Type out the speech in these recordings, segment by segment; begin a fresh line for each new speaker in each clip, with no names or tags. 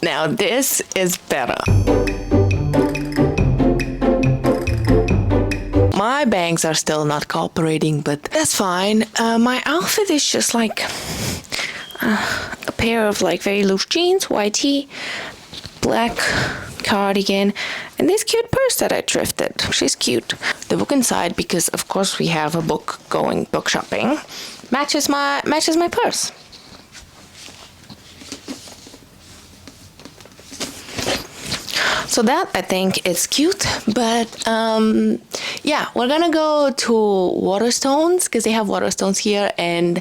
Now this is better. My bangs are still not cooperating, but that's fine. My outfit is just like a pair of like very loose jeans, white tee, black cardigan, and this cute purse that I thrifted. She's cute. The book inside, because of course we have a book shopping, matches my purse. So that I think is cute, but yeah, we're gonna go to Waterstones because they have Waterstones here, and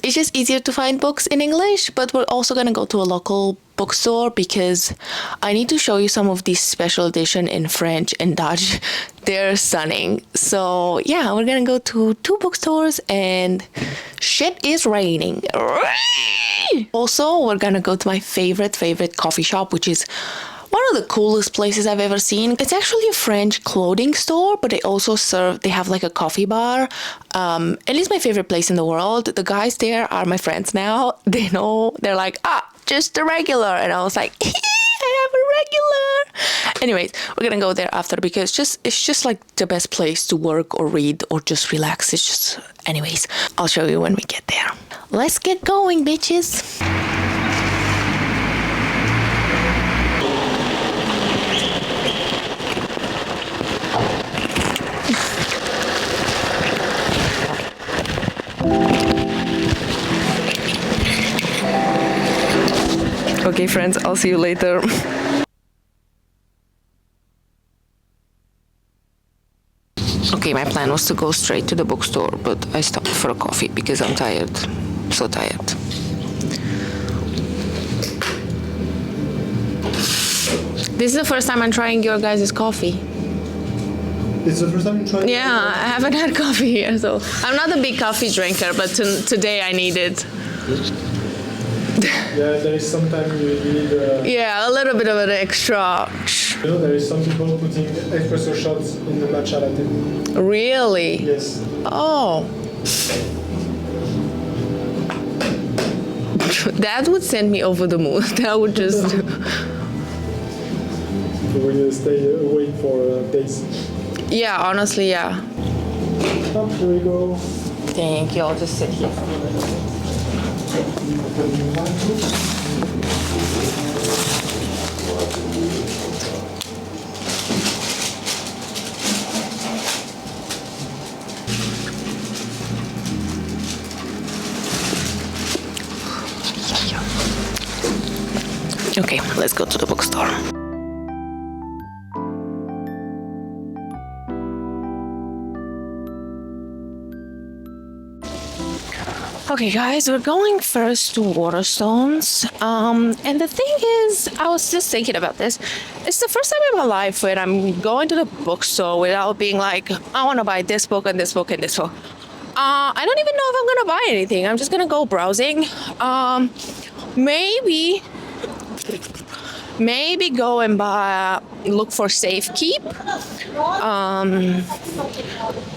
it's just easier to find books in English. But we're also gonna go to a local bookstore because I need to show you some of these special edition in French and Dutch. They're stunning. So yeah, we're gonna go to 2 bookstores and shit is raining. Also, we're gonna go to my favorite coffee shop, which is one of the coolest places I've ever seen. It's actually a French clothing store, but they have like a coffee bar. And it's my favorite place in the world. The guys there are my friends now. They know, they're like, just a regular. And I was like, I have a regular. Anyways, we're gonna go there after because it's just like the best place to work or read or just relax. Anyways, I'll show you when we get there. Let's get going, bitches. Okay, friends, I'll see you later. Okay, my plan was to go straight to the bookstore, but I stopped for a coffee because I'm tired. So tired. This is the first time I'm trying your guys' coffee.
It's the first time you tried?
Yeah, I haven't had coffee here, so I'm not a big coffee drinker, but today I need it.
Yeah, there is sometimes you need
yeah, a little bit of an extra.
You know, there is some people putting espresso shots in the matcha latte.
Really?
Yes.
Oh. That would send me over the moon. That would just...
When you stay awake for days.
Yeah, honestly, yeah.
Oh, here we go.
Thank you. I'll just sit here for a minute. Okay, let's go to the bookstore. Okay guys, we're going first to Waterstones, and the thing is, I was just thinking about this. It's the first time in my life when I'm going to the bookstore without being like, I want to buy this book and this book and this book. I don't even know if I'm gonna buy anything. I'm just gonna go browsing. Maybe go and look for Safekeep.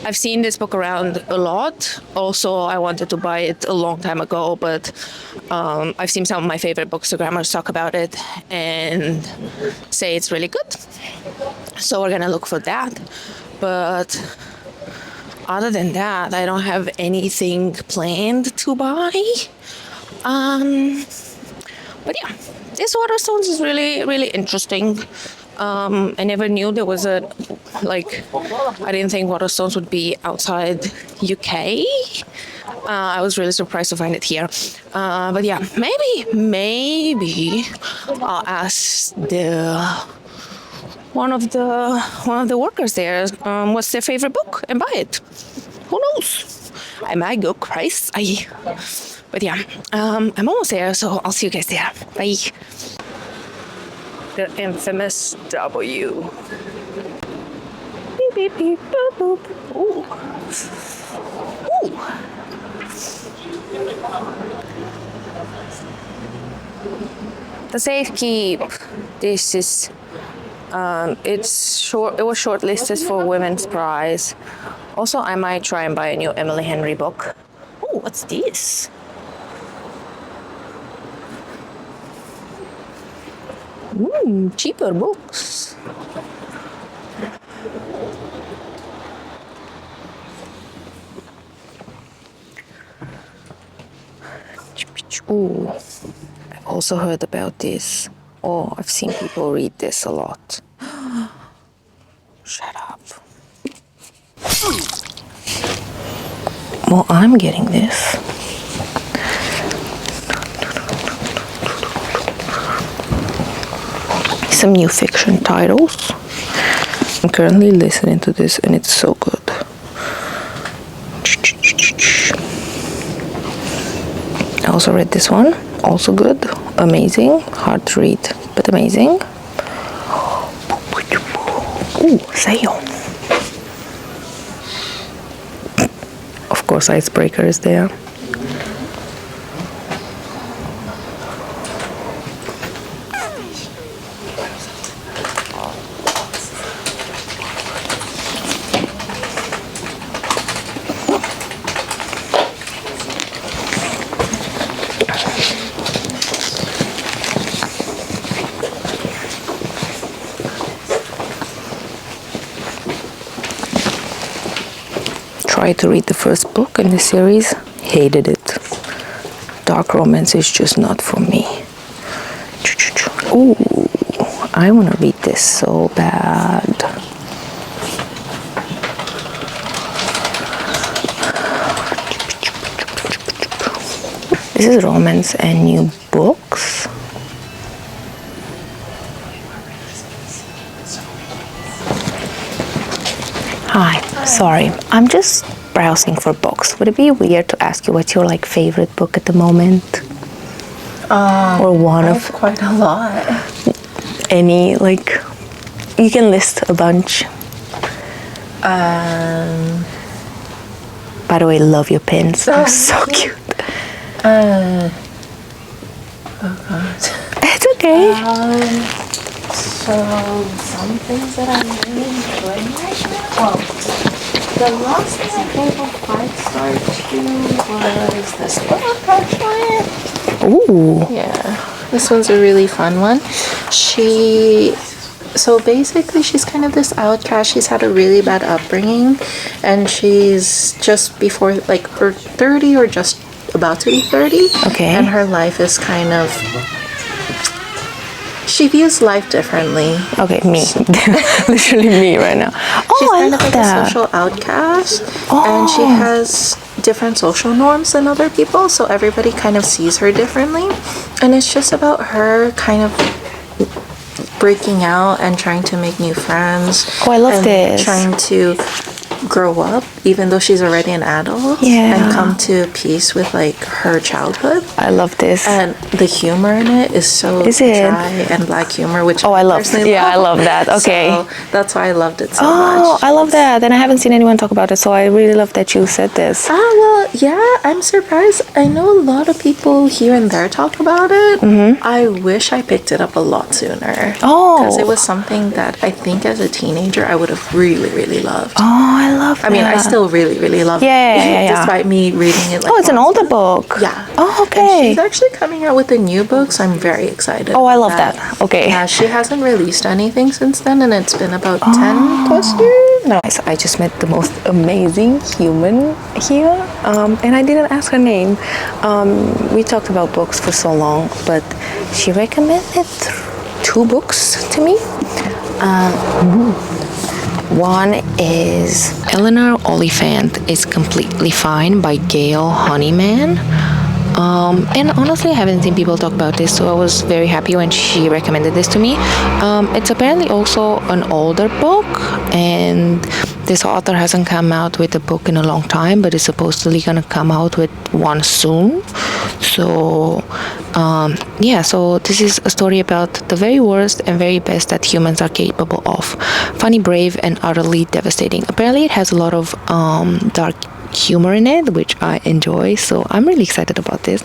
I've seen this book around a lot. Also, I wanted to buy it a long time ago, but I've seen some of my favorite bookstagrammers talk about it and say it's really good. So we're gonna look for that. But other than that, I don't have anything planned to buy. But yeah, this Waterstones is really, really interesting. I never knew there was I didn't think Waterstones would be outside UK. I was really surprised to find it here. But yeah, maybe I'll ask one of the workers there what's their favorite book and buy it. Who knows? I might go crazy. But yeah, I'm almost there, so I'll see you guys there. Bye. The infamous W. Beep, beep, beep, boop, boop. Ooh. Ooh. The Safekeep. This is, it was shortlisted for Women's Prize. Also, I might try and buy a new Emily Henry book. Oh, what's this? Cheaper books. Ooh, I've also heard about this. Oh, I've seen people read this a lot. Shut up. Well, I'm getting this. Some new fiction titles. I'm currently listening to this and it's so good. I also read this one, also good, amazing, hard to read, but amazing. Ooh, sale. Of course, Icebreaker is there. Tried to read the first book in the series, hated it. Dark romance is just not for me. Ooh, I want to read this so bad. This is romance and new books. Hi, sorry, I'm just browsing for books. Would it be weird to ask you what's your like favorite book at the moment? Or one
I
of
have quite a lot.
any, like, you can list a bunch. By the way, love your pins. They're so cute.
Oh god.
It's okay.
So some things that I'm really enjoying right now. Well, the last thing I gave a 5-star to was this book actually.
Ooh.
Yeah, this one's a really fun one. So basically she's kind of this outcast. She's had a really bad upbringing and she's just before like her 30 or just about to be 30.
Okay.
And her life is kind of, she views life differently.
Okay, me. Literally me right now. Oh,
She's
I
kind of
love
like
that.
a social outcast and she has different social norms than other people, so everybody kind of sees her differently. And it's just about her kind of breaking out and trying to make new friends.
Oh, I love
and
this.
Trying to grow up even though she's already an adult.
Yeah.
And come to peace with like her childhood.
I love this.
And the humor in it is so
Is it?
dry and black humor, which
Oh, I love.
personally
Yeah, I love that. Okay.
So that's why I loved it so
Oh,
much.
I love that. And I haven't seen anyone talk about it, so I really love that you said this.
Well, yeah, I'm surprised. I know a lot of people here and there talk about it. I wish I picked it up a lot sooner.
Oh.
Because it was something that I think as a teenager I would have really, really loved.
Oh, I love that.
I mean, I still really, really love
Yeah,
it.
yeah, yeah.
Despite me reading it like
Oh, it's an
once.
older book.
Yeah.
Oh,
And
okay.
she's actually coming out with a new book, so I'm very excited.
Oh, I
about
love that. Okay.
Yeah, she hasn't released anything since then, and it's been about 10 plus years. No.
So I just met the most amazing human here, and I didn't ask her name. We talked about books for so long, but she recommended 2 books to me. One is Eleanor Oliphant is Completely Fine by Gail Honeyman. And honestly, I haven't seen people talk about this, so I was very happy when she recommended this to me. It's apparently also an older book, and this author hasn't come out with a book in a long time, but is supposedly gonna come out with one soon. So, yeah, so this is a story about the very worst and very best that humans are capable of. Funny, brave, and utterly devastating. Apparently, it has a lot of dark humor in it, which I enjoy, so I'm really excited about this.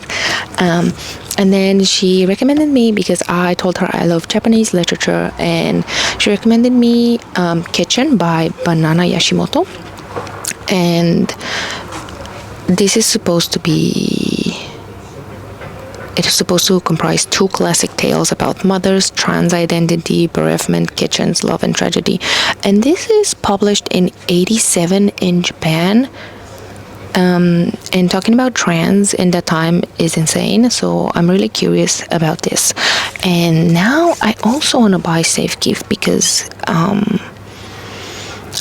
And then she recommended me, because I told her I love Japanese literature, and she recommended me Kitchen by Banana Yashimoto. And this is supposed to be it is supposed to comprise 2 classic tales about mothers, trans identity, bereavement, kitchens, love, and tragedy. And this is published in '87 in Japan. And talking about trans in that time is insane, so I'm really curious about this. And now I also want to buy Safe Gift because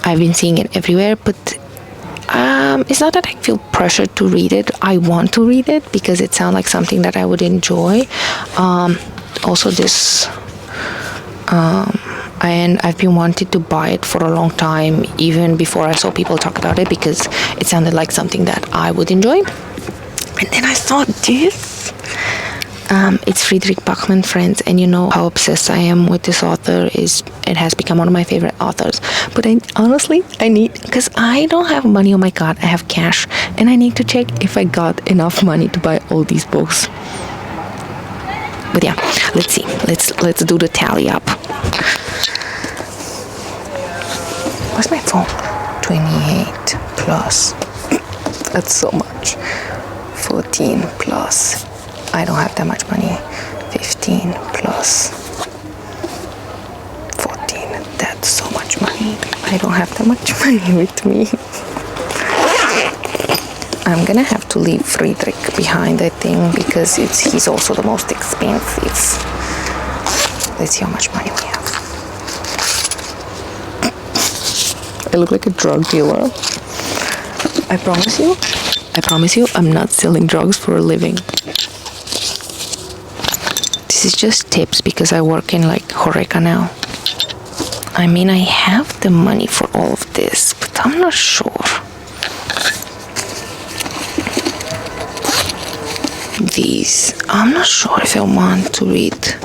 I've been seeing it everywhere, but it's not that I feel pressured to read it. I want to read it because it sounds like something that I would enjoy. Also this and I've been wanting to buy it for a long time, even before I saw people talk about it, because it sounded like something that I would enjoy. And then I thought, this it's Friedrich Bachmann, friends, and you know how obsessed I am with this author. It has become one of my favorite authors. But I need, because I don't have money on my card, I have cash, and I need to check if I got enough money to buy all these books. But yeah, let's see. Let's do the tally up. Where's my phone? 28 plus. That's so much. 14 plus. I don't have that much money. 15 plus 14. That's so much money. I don't have that much money with me. I'm gonna have to leave Friedrich behind, I think, because he's also the most expensive. Let's see how much money we have. I look like a drug dealer. I promise you, I'm not selling drugs for a living. This is just tips because I work in like Horeca now. I mean, I have the money for all of this, but I'm not sure. I'm not sure if I want to read.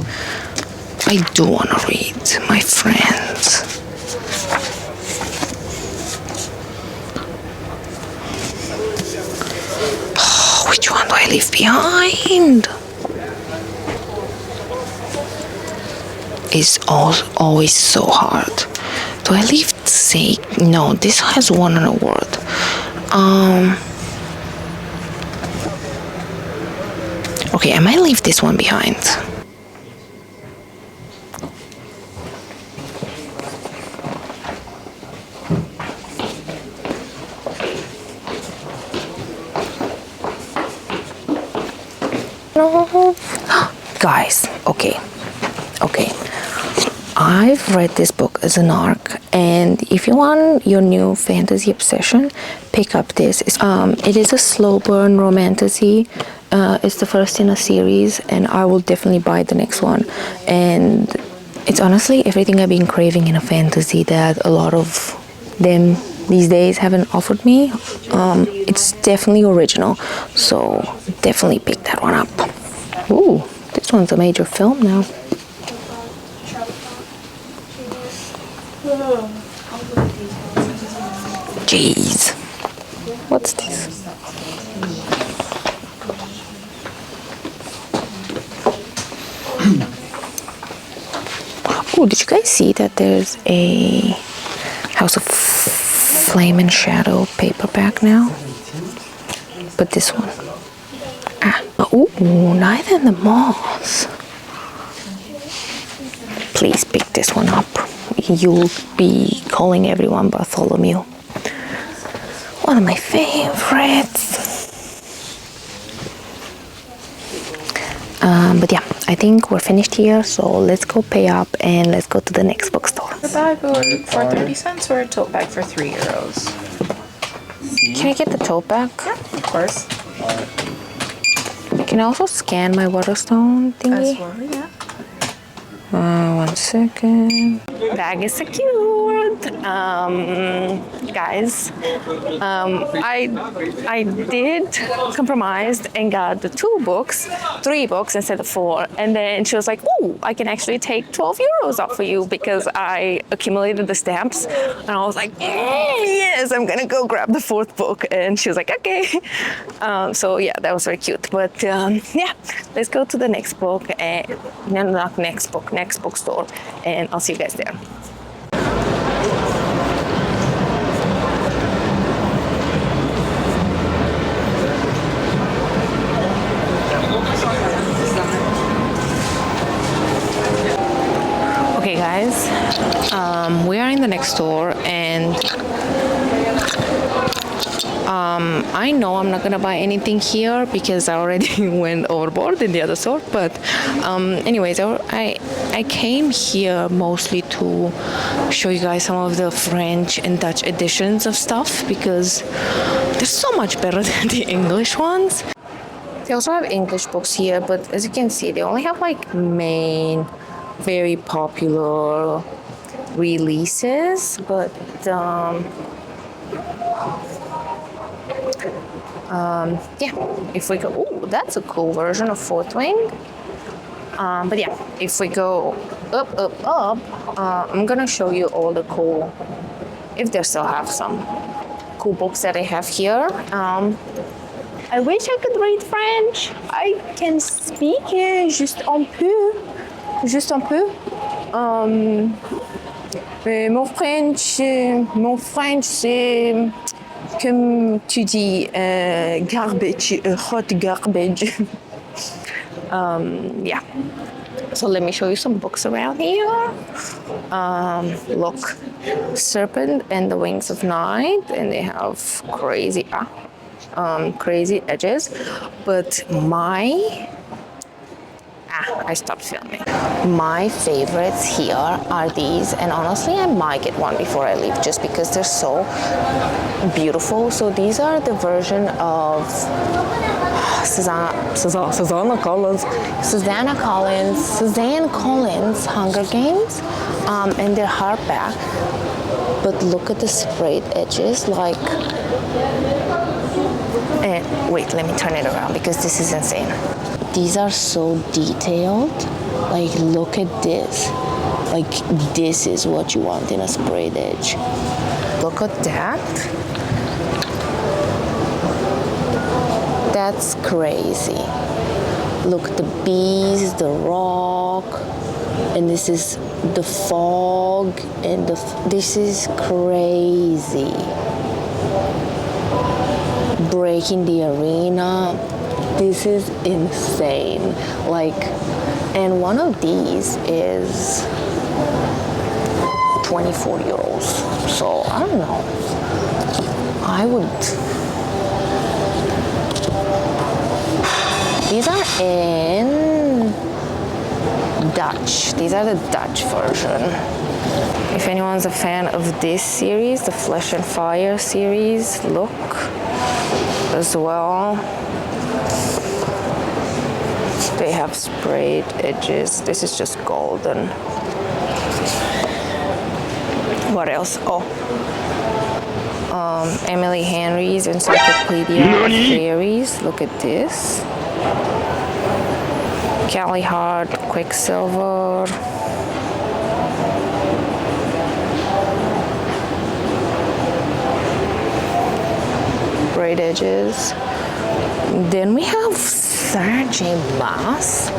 I do want to read, my friends. Oh, which one do I leave behind? It's always so hard. Do I leave No, this has won an award. Okay, I might leave this one behind. No. Guys, okay. I've read this book as an arc, and if you want your new fantasy obsession, pick up this. It is a slow burn romantasy. It's the first in a series, and I will definitely buy the next one. And it's honestly everything I've been craving in a fantasy that a lot of them these days haven't offered me. It's definitely original, so definitely pick that one up. Ooh, this one's a major film now. Jeez. What's this? Oh, did you guys see that there's a House of Flame and Shadow paperback now? But this one. Ooh, Night in the Moss. Please pick this one up. You'll be calling everyone Bartholomew. One of my favorites. But yeah, I think we're finished here, so let's go pay up and let's go to the next bookstore.
A bag for 30 cents or a tote bag for €3?
Can I get the tote bag?
Yeah, of course.
Can I also scan my Waterstone thingy?
As well, yeah.
1 second. Bag is secured. Guys, I did compromise and got the 3 books instead of 4. And then she was like, "Oh, I can actually take 12 euros off for you because I accumulated the stamps." And I was like, "Yes, I'm gonna go grab the 4th book." And she was like, "Okay." So yeah, that was very cute. But yeah, let's go to the next book. Not next book. Next bookstore, and I'll see you guys there. guys, we are in the next store, and I know I'm not gonna buy anything here because I already went overboard in the other store. But anyways, I came here mostly to show you guys some of the French and Dutch editions of stuff because they're so much better than the English ones. They also have English books here, but as you can see, they only have like main, very popular releases. But yeah, if we go, oh, that's a cool version of Fourth Wing. But yeah, if we go up, I'm gonna show you all the cool, if they still have some cool books that I have here. I wish I could read French. I can speak juste un peu. Mais mon French, c'est comme tu dis, garbage, hot garbage. Yeah. So let me show you some books around here. Look, Serpent and the Wings of Night, and they have crazy edges. But I stopped filming. My favorites here are these, and honestly, I might get one before I leave just because they're so beautiful. So these are the version of Suzanne Collins Hunger Games, and they're hardback. But look at the sprayed edges, like. And wait, let me turn it around because this is insane. These are so detailed. Like, look at this. Like, this is what you want in a sprayed edge. Look at that. That's crazy. Look, the bees, the rock, and this is the fog, and this is crazy. Breaking the arena. This is insane. Like, and one of these is 24 euros. So I don't know. I would. These are in Dutch. These are the Dutch version. If anyone's a fan of this series, the Flesh and Fire series, look as well. They have sprayed edges. This is just golden. What else? Oh, Emily Henry's Encyclopedia of Fairies. Look at this. Callie Hart, Quicksilver. Sprayed edges. Then we have Sarah J. Maas.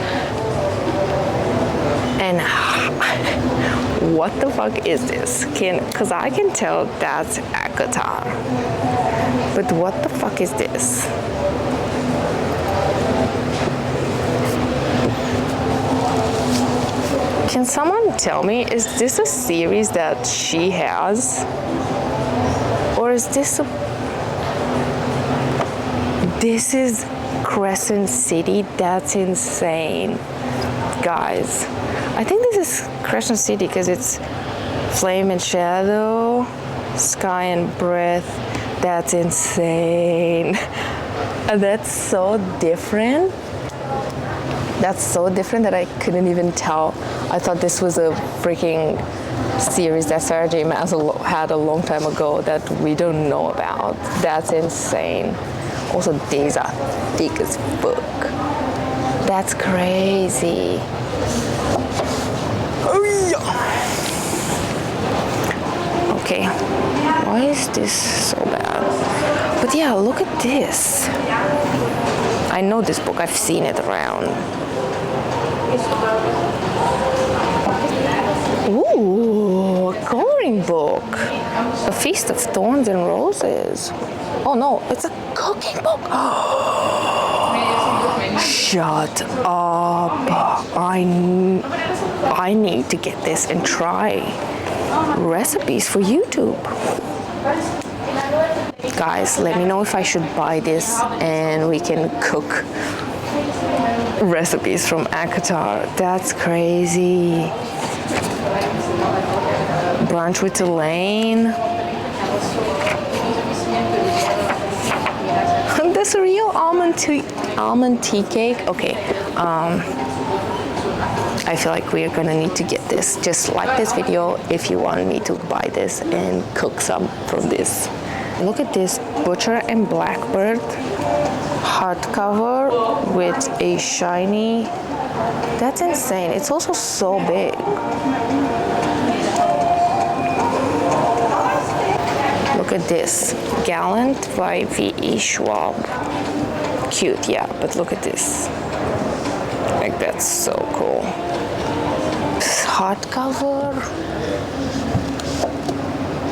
And what the fuck is this? Because I can tell that's ACOTAR. But what the fuck is this? Can someone tell me, is this a series that she has? Or is this a... This is Crescent City? That's insane. Guys, I think this is Crescent City because it's Flame and Shadow, Sky and Breath. That's insane. That's so different. That's so different that I couldn't even tell. I thought this was a freaking series that Sarah J. Maas had a long time ago that we don't know about. That's insane. Also, these are thick as fuck. That's crazy. Oh yeah. Okay, why is this so bad? But yeah, look at this. I know this book. I've seen it around. Ooh, a coloring book. A Feast of Thorns and Roses. Oh no, it's a cooking book. Shut up. I need to get this and try recipes for YouTube. Guys, let me know if I should buy this and we can cook recipes from ACOTAR. That's crazy. Brunch with Elaine. This real almond tea cake. Okay. I feel like we are gonna need to get this. Just like this video if you want me to buy this and cook some from this. Look at this Butcher and Blackbird hardcover with a shiny. That's insane. It's also so big. Look at this Gallant by V.E. Schwab. Cute, yeah, but look at this. Like, that's so cool. Hardcover.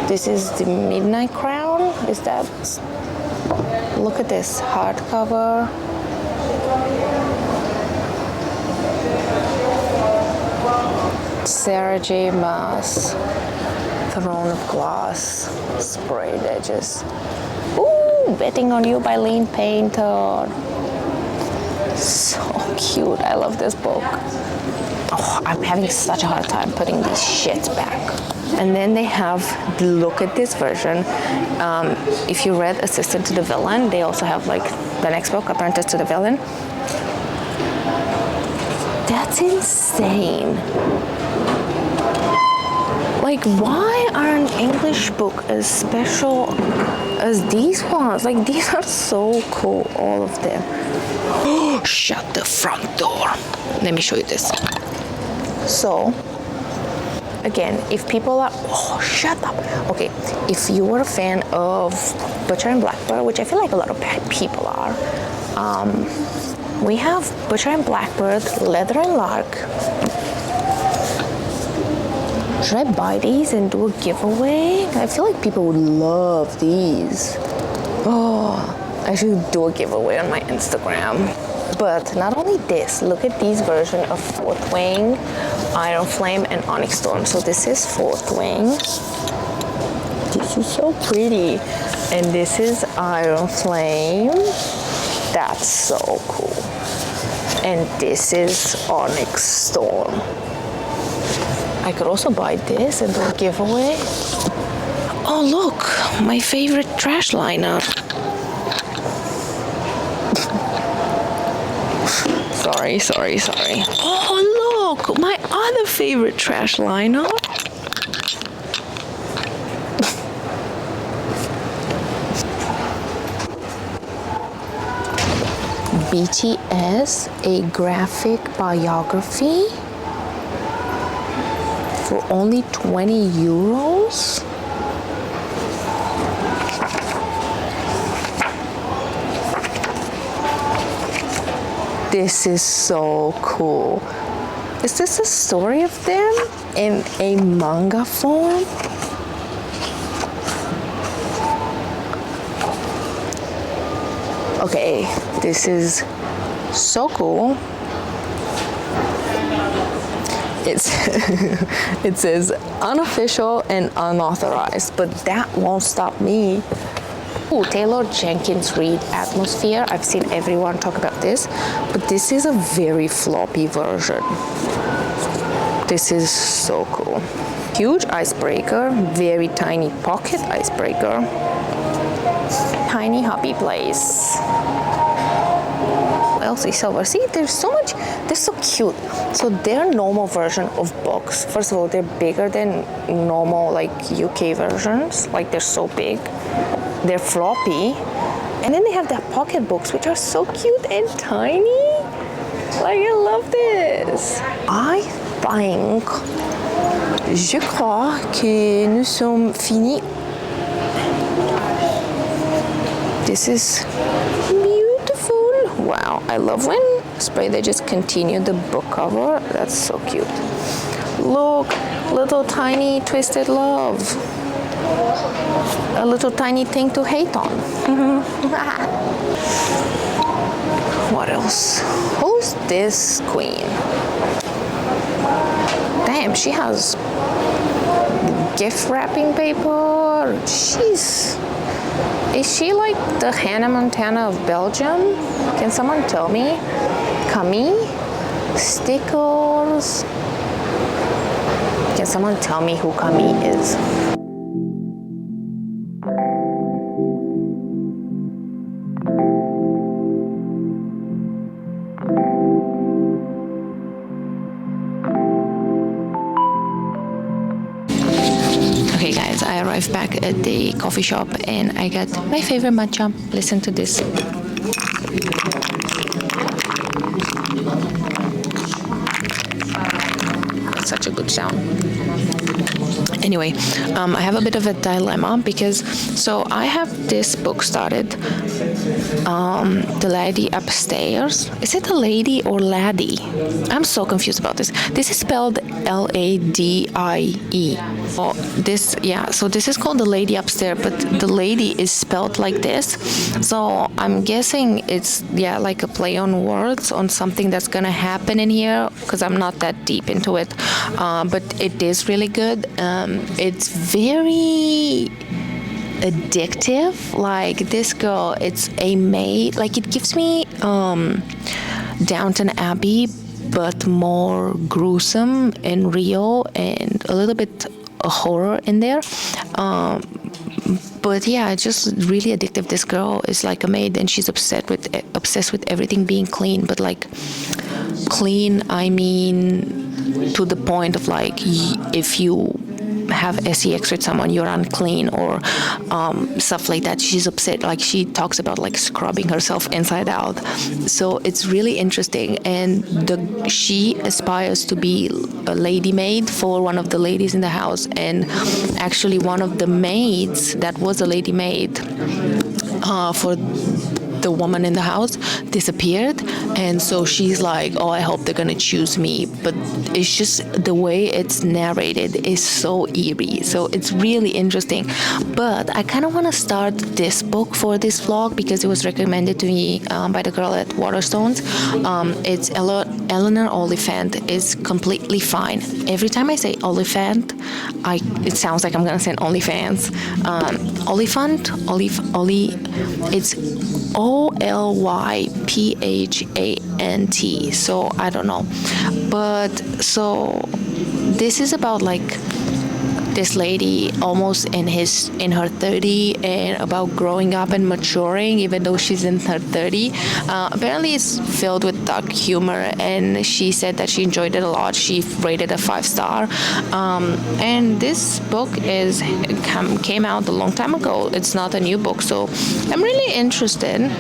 This is the Midnight Crown. Is that? Look at this hardcover. Sarah J. Maas. Throne of Glass. Sprayed edges. Ooh, Betting on You by Lean Painter. So cute. I love this book. Oh, I'm having such a hard time putting these shits back. And then they have, look at this version. If you read Assistant to the Villain, they also have like the next book, Apprentice to the Villain. That's insane. Like, why are an English book as special as these ones? Like, these are so cool, all of them. Oh, shut the front door. Let me show you this. So, again, if people are, oh, shut up. Okay, if you were a fan of Butcher and Blackbird, which I feel like a lot of people are, we have Butcher and Blackbird, Leather and Lark. Should I buy these and do a giveaway? I feel like people would love these. Oh, I should do a giveaway on my Instagram. But not only this, look at these version of Fourth Wing, Iron Flame, and Onyx Storm. So this is Fourth Wing. This is so pretty. And this is Iron Flame. That's so cool. And this is Onyx Storm. I could also buy this and do a giveaway. Oh look, my favorite trash liner. Sorry. Oh look, my other favorite trash liner. BTS, a graphic biography for only 20 euros. This is so cool. Is this a story of them in a manga form? Okay, this is so cool. It says unofficial and unauthorized, but that won't stop me. Ooh, Taylor Jenkins Reid Atmosphere. I've seen everyone talk about this, but this is a very floppy version. This is so cool. Huge icebreaker, very tiny pocket icebreaker. Tiny hobby place. Elsie Silver. See, there's so much, they're so cute. So their normal version of books, first of all, they're bigger than normal like UK versions. Like they're so big. They're floppy. And then they have their pocket books, which are so cute and tiny. Like, I love this. I think, je crois que nous sommes finis. This is beautiful. Wow, I love when spray they just continue the book cover. That's so cute. Look, little tiny twisted love. A little tiny thing to hate on. What else? Who's this queen? damn, she has gift wrapping paper. Jeez. Is she like the Hannah Montana of Belgium? Can someone tell me? Camille? Stickers? Can someone tell me who Camille is? Okay guys, I arrived back at the coffee shop and I got my favorite matcha. Listen to this. That's such a good sound. Anyway, I have a bit of a dilemma because so I have this book started, The Lady Upstairs. Is it a lady or laddie? I'm so confused about this. This is spelled L-A-D-I-E. Oh, this, yeah, so this is called The Lady Upstairs, but the lady is spelled like this. So I'm guessing it's, yeah, like a play on words on something that's gonna happen in here because I'm not that deep into it. But it is really good. It's very addictive. Like this girl, it's a maid. Like it gives me Downton Abbey, but more gruesome and real, and a little bit of horror in there. But yeah, it's just really addictive. This girl is like a maid, and she's obsessed with everything being clean. But like clean, I mean to the point of like if you have sex with someone, you're unclean, or stuff like that. She's upset. Like she talks about like scrubbing herself inside out. So it's really interesting. And she aspires to be a lady maid for one of the ladies in the house. And actually, one of the maids that was a lady maid for the woman in the house disappeared, and so she's like, oh, I hope they're gonna choose me. But it's just the way it's narrated is so eerie, so it's really interesting. But I kind of want to start this book for this vlog because it was recommended to me by the girl at Waterstones. It's Eleanor Oliphant. Is completely fine. Every time I say Oliphant, it sounds like I'm gonna say OnlyFans. Oliphant, it's Olyphant. So I don't know, but so this is about like this lady almost in her 30 and about growing up and maturing even though she's in her 30. Apparently it's filled with dark humor, and she said that she enjoyed it a lot. She rated a 5-star, and this book came out a long time ago. It's not a new book, so I'm really interested.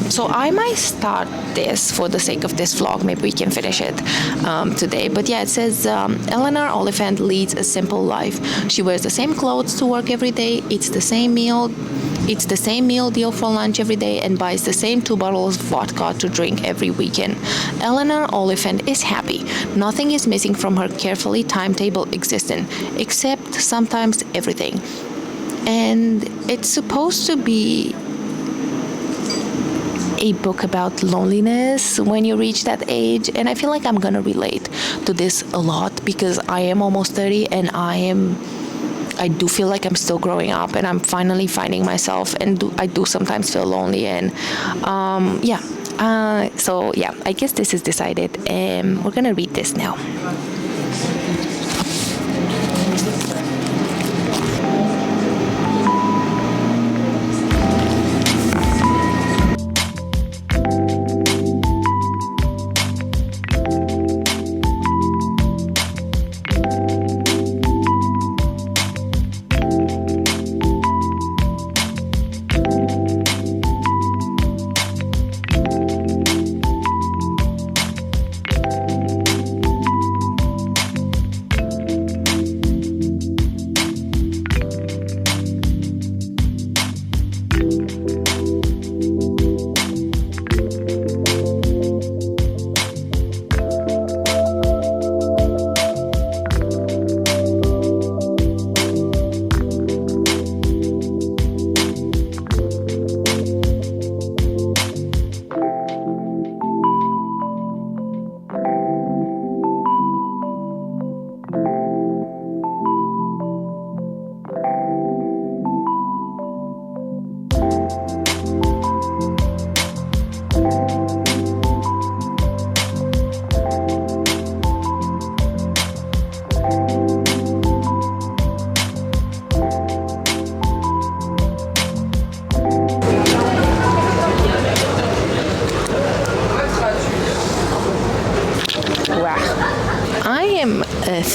So I might start this for the sake of this vlog. Maybe we can finish it today. But yeah, it says Eleanor Oliphant leads a simple life. She wears the same clothes to work every day, eats the same meal deal for lunch every day, and buys the same 2 bottles of vodka to drink every weekend. Eleanor Oliphant is happy. Nothing is missing from her carefully timetable existence, except sometimes everything. And it's supposed to be a book about loneliness when you reach that age, and I feel like I'm gonna relate to this a lot because I am almost 30 and I do feel like I'm still growing up and I'm finally finding myself, and I do sometimes feel lonely, and so yeah, I guess this is decided, and we're gonna read this now.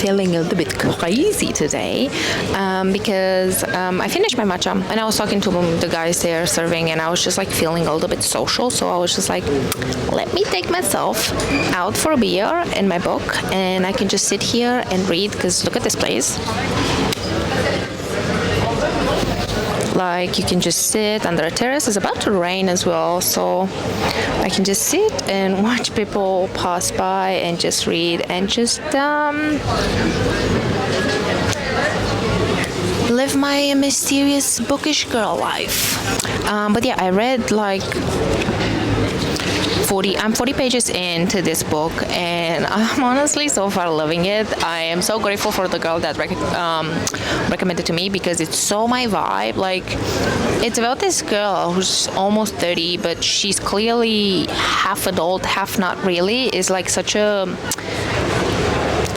feeling a little bit crazy today because I finished my matcha and I was talking to the guys there serving, and I was just like feeling a little bit social. So I was just like, let me take myself out for a beer and my book, and I can just sit here and read, because look at this place. Like, you can just sit under a terrace. It's about to rain as well, so I can just sit and watch people pass by and just read and just live my mysterious bookish girl life. But yeah, I read like 40 pages into this book, and I'm honestly so far loving it. I am so grateful for the girl that recommended to me, because it's so my vibe. Like, it's about this girl who's almost 30, but she's clearly half adult, half not really. It's like such a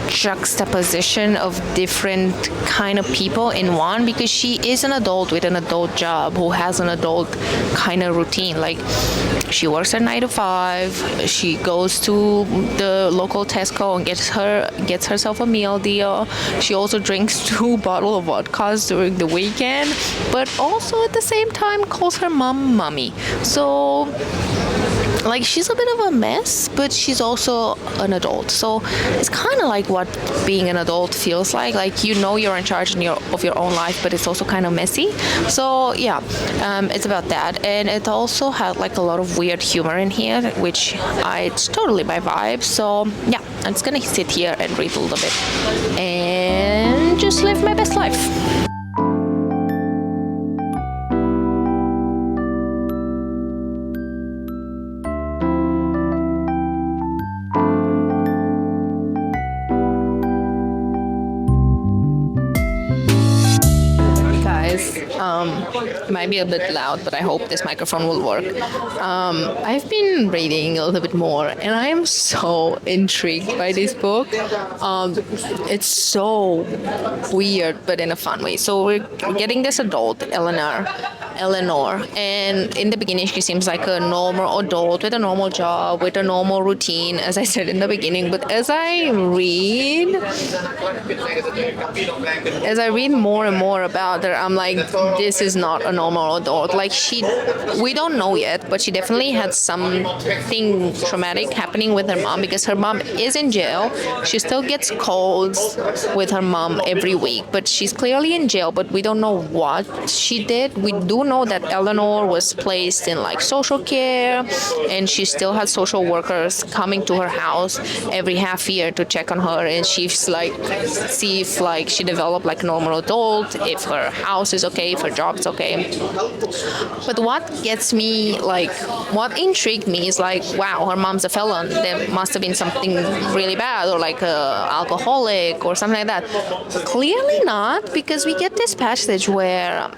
juxtaposition of different kind of people in one, because she is an adult with an adult job who has an adult kind of routine. Like, she works at 9 to 5, she goes to the local Tesco and gets herself a meal deal. She also drinks 2 bottles of vodkas during the weekend, but also at the same time calls her mom mommy. So like, she's a bit of a mess, but she's also an adult. So it's kind of like what being an adult feels like. Like, you know, you're in charge of your own life, but it's also kind of messy. So yeah, it's about that. And it also had like a lot of weird humor in here, which it's totally my vibe. So yeah, I'm just gonna sit here and read a little bit and just live my best life. It might be a bit loud, but I hope this microphone will work. I've been reading a little bit more, and I am so intrigued by this book. It's so weird, but in a fun way. So we're getting this adult, Eleanor, and in the beginning she seems like a normal adult with a normal job, with a normal routine, as I said in the beginning. But as I read more and more about her, I'm like, this is not a normal adult. Like, we don't know yet, but she definitely had something traumatic happening with her mom, because her mom is in jail. She still gets calls with her mom every week, but she's clearly in jail, but we don't know what she did. We do know that Eleanor was placed in like social care, and she still had social workers coming to her house every half year to check on her, and she's like, see if like she developed like normal adult, if her house is okay, if her job's okay. But what intrigued me is like, wow, her mom's a felon. There must have been something really bad, or like a alcoholic or something like that. Clearly not, because we get this passage where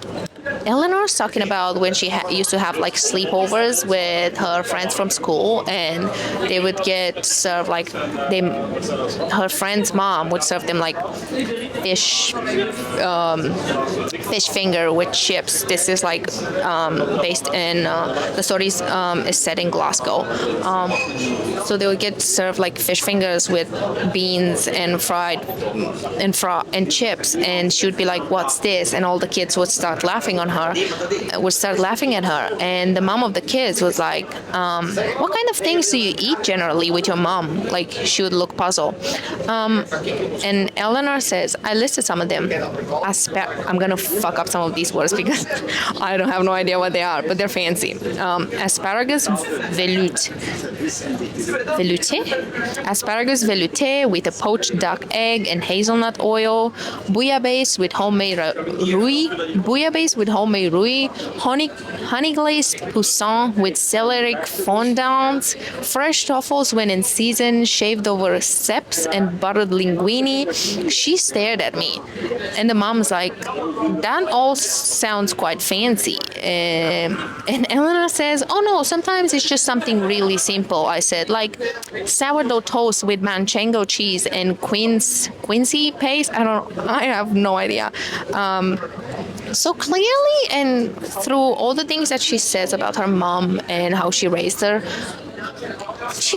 Eleanor's talking about when she used to have like sleepovers with her friends from school, and they would get served like her friend's mom would serve them like fish finger with chips. This is like based in the story is set in Glasgow. So they would get served like fish fingers with beans and fried and chips, and she would be like, "What's this?" And all the kids would start laughing at her, and the mom of the kids was like, what kind of things do you eat generally with your mom? Like, she would look puzzled. And Eleanor says, I listed some of them. I'm gonna fuck up some of these words because I don't have no idea what they are, but they're fancy. Asparagus velouté with a poached duck egg and hazelnut oil, bouillabaisse with homemade rouille, honey glazed poussin with celery fondant, fresh truffles when in season, shaved over ceps and buttered linguine. She stared at me, and the mom's like, that all sounds quite fancy. And Eleanor says, oh no, sometimes it's just something really simple. I said, like sourdough toast with manchego cheese and quincy paste. I have no idea. So clearly, and through all the things that she says about her mom and how she raised her,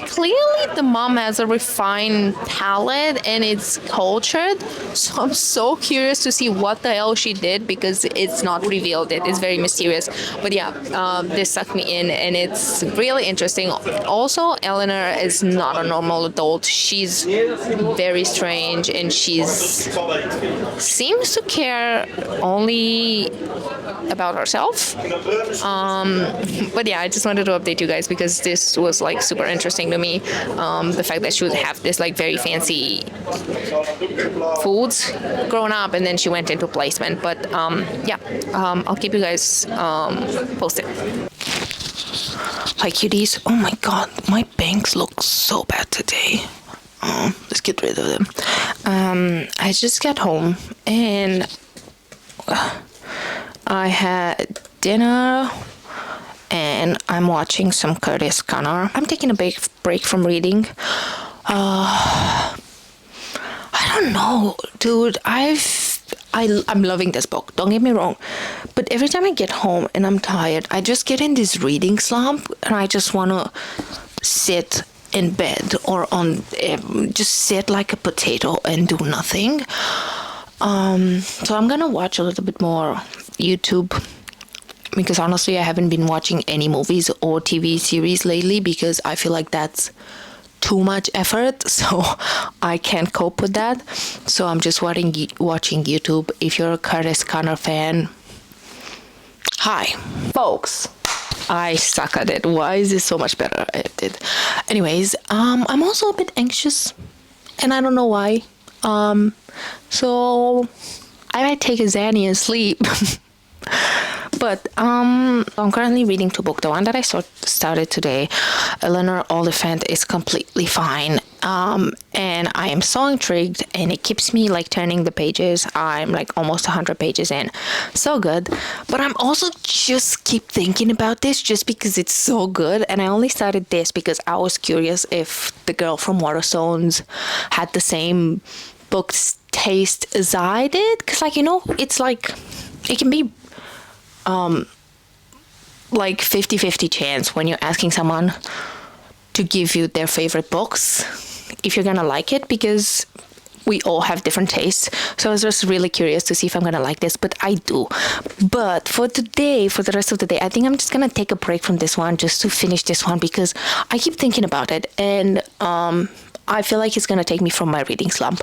clearly the mom has a refined palate and it's cultured. So I'm so curious to see what the hell she did because it's not revealed. It is very mysterious. But yeah, this sucked me in and it's really interesting. Also, Eleanor is not a normal adult. She's very strange and she's seems to care only about herself. But yeah, I just wanted to update you guys because this was like super interesting to me. The fact that she would have this like very fancy foods growing up and then she went into placement. But yeah, I'll keep you guys posted. Hi cuties. Oh my god, my bangs look so bad today. Let's get rid of them. I just got home and I had dinner and I'm watching some Curtis Connor. I'm taking a break from reading. I don't know, dude. I'm loving this book. Don't get me wrong, but every time I get home and I'm tired, I just get in this reading slump, and I just wanna sit in bed or on just sit like a potato and do nothing. So I'm gonna watch a little bit more YouTube because honestly I haven't been watching any movies or TV series lately because I feel like that's too much effort, so I can't cope with that. So I'm just watching YouTube. If you're a Curtis Connor fan, hi folks, I suck at it. Why is this so much better at it? Anyways, I'm also a bit anxious and I don't know why. So I might take a Xanny and sleep. But I'm currently reading 2 books. The one that I started today, Eleanor Oliphant, is completely fine. And I am so intrigued and it keeps me like turning the pages. I'm like almost 100 pages in. So good. But I'm also just keep thinking about this just because it's so good. And I only started this because I was curious if the girl from Waterstones had the same book taste as I did. Because like, you know, it's like, it can be like 50-50 chance when you're asking someone to give you their favorite books if you're gonna like it, because we all have different tastes. So I was just really curious to see if I'm gonna like this, but I do. But for today, for the rest of the day, I think I'm just gonna take a break from this one just to finish this one because I keep thinking about it and I feel like it's gonna take me from my reading slump.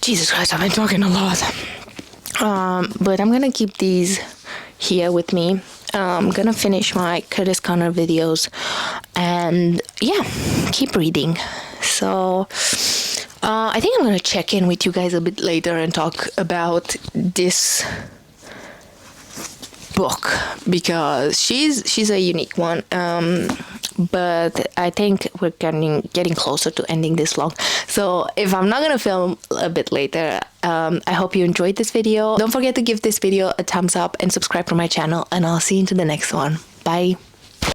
Jesus Christ, I've been talking a lot. But I'm gonna keep these here with me. I'm gonna finish my Curtis Connor videos and yeah, keep reading. So I think I'm gonna check in with you guys a bit later and talk about this book because she's a unique one. But I think we're getting closer to ending this vlog. So if I'm not gonna film a bit later, I hope you enjoyed this video. Don't forget to give this video a thumbs up and subscribe to my channel, and I'll see you into the next one. Bye.